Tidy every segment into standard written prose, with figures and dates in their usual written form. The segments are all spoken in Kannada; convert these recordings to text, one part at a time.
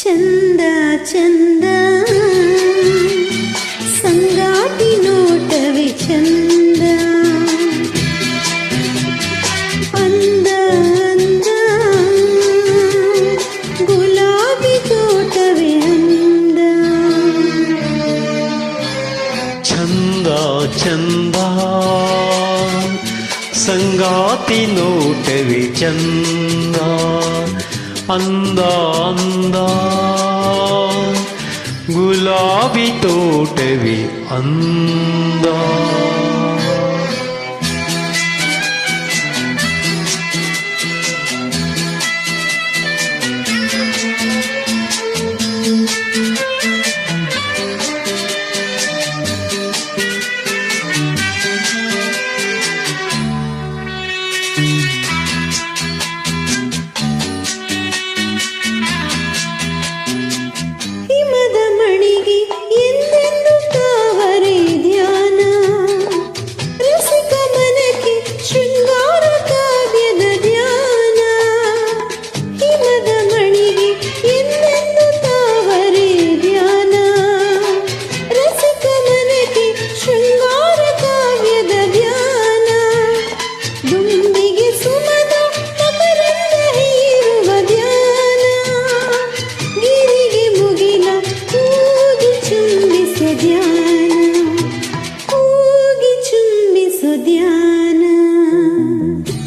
ಚಂದ ಚಂದ ಸಂಗಾತಿ ನೋಟವೇ ಚಂದ ಅಂದ ಅಂದ ಗುಲಾಬಿ ತೋಟವೇ ಅಂದ ಚಂದ ಚಂದ ಸಂಗಾತಿ ನೋಟವೇ ಚಂದ ಅಂದ ಅಂದ ಗುಲಾಬಿ ತೋಟವೇ ಅಂದ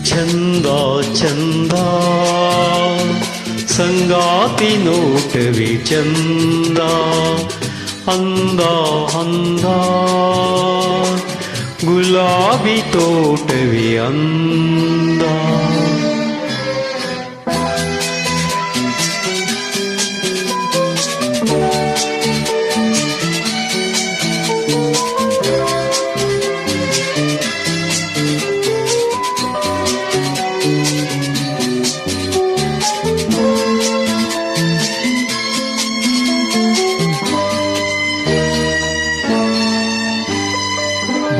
ಚಂದ ಚಂದ ಸಂಗಾತಿ ನೋಟವೇ ಚಂದ ಅಂದ ಅಂದ ಗುಲಾಬಿ ತೋಟವೇ ಅಂದ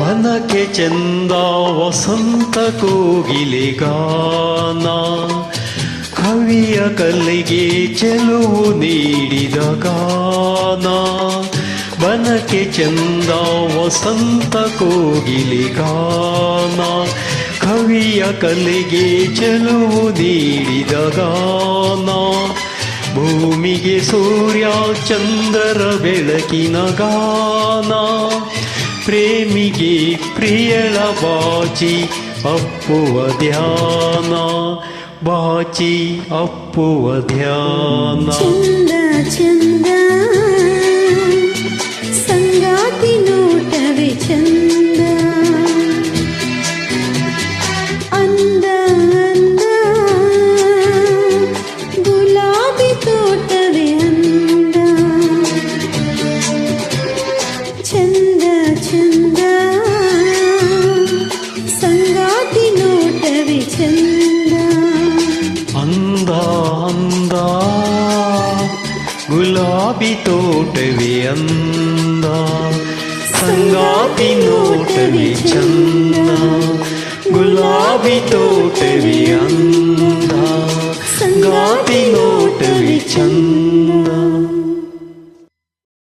ವನಕ್ಕೆ ಚಂದ ವಸಂತ ಕೋಗಿಲೆ ಗಾನ ಕವಿಯ ಕಲ್ಲಿಗೆ ಚೆಲುವು ನೀಡಿದ ಗಾನ ವನಕ್ಕೆ ಚಂದ ವಸಂತ ಕೋಗಿಲೆ ಗಾನ ಕವಿಯ ಕಲ್ಲಿಗೆ ಚೆಲುವು ನೀಡಿದ ಗಾನ ಭೂಮಿಗೆ ಸೂರ್ಯ ಚಂದ್ರರ ಬೆಳಕಿನ ಗಾನ ಪ್ರೇಮಿಗೆ ಪ್ರಿಯಳ ಬಾಚಿ ಅಪ್ಪುವ ಧ್ಯಾನ ಬಾಚಿ ಅಪ್ಪುವ ಧ್ಯಾನ ಚಂದ ಚಂದ ಸಂಗಾತಿ ನೋಟವೇ ಚಂದ ಅಂದ ಅಂದ ಗುಲಾಬಿ ತೋಟವೇ ಅಂದ ಚಂದ ಚಂದ ಸಂಗಾತಿ ನೋಟವೇ ಚಂದ ಅಂದ ಅಂದ ಗುಲಾಬಿ ತೋಟವೇ ಅಂದ ಸಂಗಾತಿ ನೋಟವೇ ಚಂದ ಗುಲಾಬಿ ತೋಟವೇ ಅಂದ ಸಂಗಾತಿ ನೋಟವೇ ಚಂದ